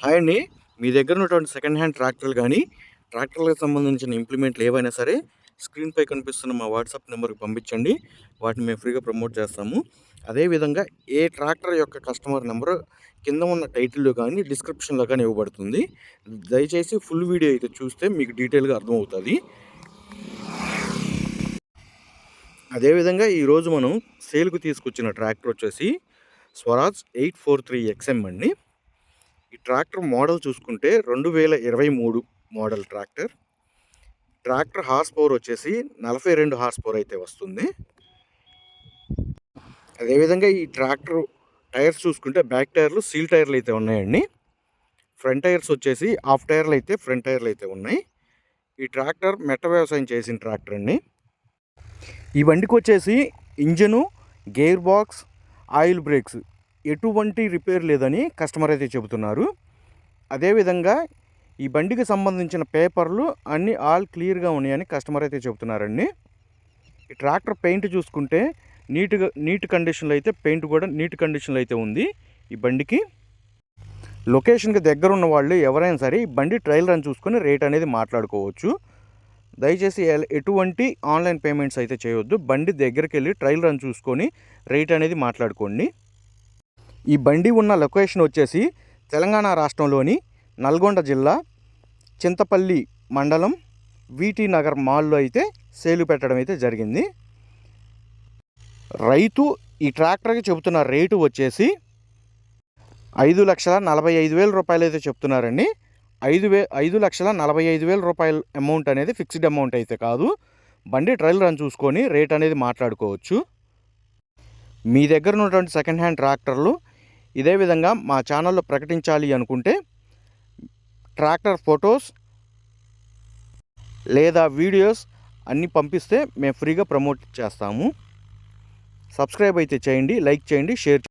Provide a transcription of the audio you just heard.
Hi అండి. మీ దగ్గర ఉన్నటువంటి సెకండ్ హ్యాండ్ ట్రాక్టర్లు కానీ ట్రాక్టర్లకు సంబంధించిన ఇంప్లిమెంట్లు ఏవైనా సరే స్క్రీన్పై కనిపిస్తున్న మా వాట్సాప్ నెంబర్కి పంపించండి. వాటిని మేము ఫ్రీగా ప్రమోట్ చేస్తాము. అదేవిధంగా ఏ ట్రాక్టర్ యొక్క కస్టమర్ నెంబర్ కింద ఉన్న టైటిల్లో కానీ డిస్క్రిప్షన్లో కానీ ఇవ్వబడుతుంది. దయచేసి ఫుల్ వీడియో అయితే చూస్తే మీకు డీటెయిల్గా అర్థమవుతుంది. అదేవిధంగా ఈరోజు మనం సేల్కు తీసుకొచ్చిన ట్రాక్టర్ వచ్చేసి స్వరాజ్ 843 XM అండి. ఈ ట్రాక్టర్ మోడల్ చూసుకుంటే 2023 మోడల్ ట్రాక్టర్ హార్స్ పవర్ వచ్చేసి 42 హార్స్ పవర్ అయితే వస్తుంది. అదేవిధంగా ఈ ట్రాక్టర్ టైర్స్ చూసుకుంటే బ్యాక్ టైర్లు సీల్ టైర్లు అయితే ఉన్నాయండి. ఫ్రంట్ టైర్స్ వచ్చేసి హాఫ్ టైర్లు అయితే ఫ్రంట్ టైర్లు అయితే ఉన్నాయి. ఈ ట్రాక్టర్ మెట్ట వ్యవసాయం చేసిన ట్రాక్టర్ అండి. ఈ బండికి వచ్చేసి engine, gear box, oil brakes ఎటువంటి రిపేర్ లేదని కస్టమర్ అయితే చెబుతున్నారు. అదేవిధంగా ఈ బండికి సంబంధించిన పేపర్లు అన్నీ ఆల్ క్లియర్గా ఉన్నాయని కస్టమర్ అయితే చెబుతున్నారండి. ఈ ట్రాక్టర్ పెయింట్ చూసుకుంటే నీట్ కండిషన్లో అయితే పెయింట్ కూడా నీట్ కండిషన్లో అయితే ఉంది. ఈ బండికి లొకేషన్కి దగ్గర ఉన్న వాళ్ళు ఎవరైనా సరే ఈ బండి ట్రయల్ రన్ చూసుకొని రేట్ అనేది మాట్లాడుకోవచ్చు. దయచేసి ఎటువంటి ఆన్లైన్ పేమెంట్స్ అయితే చేయొద్దు. బండి దగ్గరికి వెళ్ళి ట్రయల్ రన్ చూసుకొని రేట్ అనేది మాట్లాడుకోండి. ఈ బండి ఉన్న లొకేషన్ వచ్చేసి తెలంగాణ రాష్ట్రంలోని నల్గొండ జిల్లా చింతపల్లి మండలం వీటీ నగర్ మాల్లో అయితే సేలు పెట్టడం అయితే జరిగింది. రైతు ఈ ట్రాక్టర్కి చెబుతున్న రేటు వచ్చేసి 5,45,000 రూపాయలు అయితే చెప్తున్నారండి. 5,45,000 రూపాయల అమౌంట్ అనేది ఫిక్స్డ్ అమౌంట్ అయితే కాదు. బండి ట్రయల్ రన్ చూసుకొని రేట్ అనేది మాట్లాడుకోవచ్చు. మీ దగ్గర ఉన్నటువంటి సెకండ్ హ్యాండ్ ట్రాక్టర్లు ఇదే విధంగా మా ఛానల్లో ప్రకటించాలి అనుకుంటే ట్రాక్టర్ ఫొటోస్ లేదా వీడియోస్ అన్నీ పంపిస్తే మేము ఫ్రీగా ప్రమోట్ చేస్తాము. సబ్స్క్రైబ్ అయితే చేయండి, లైక్ చేయండి, షేర్ చేయండి.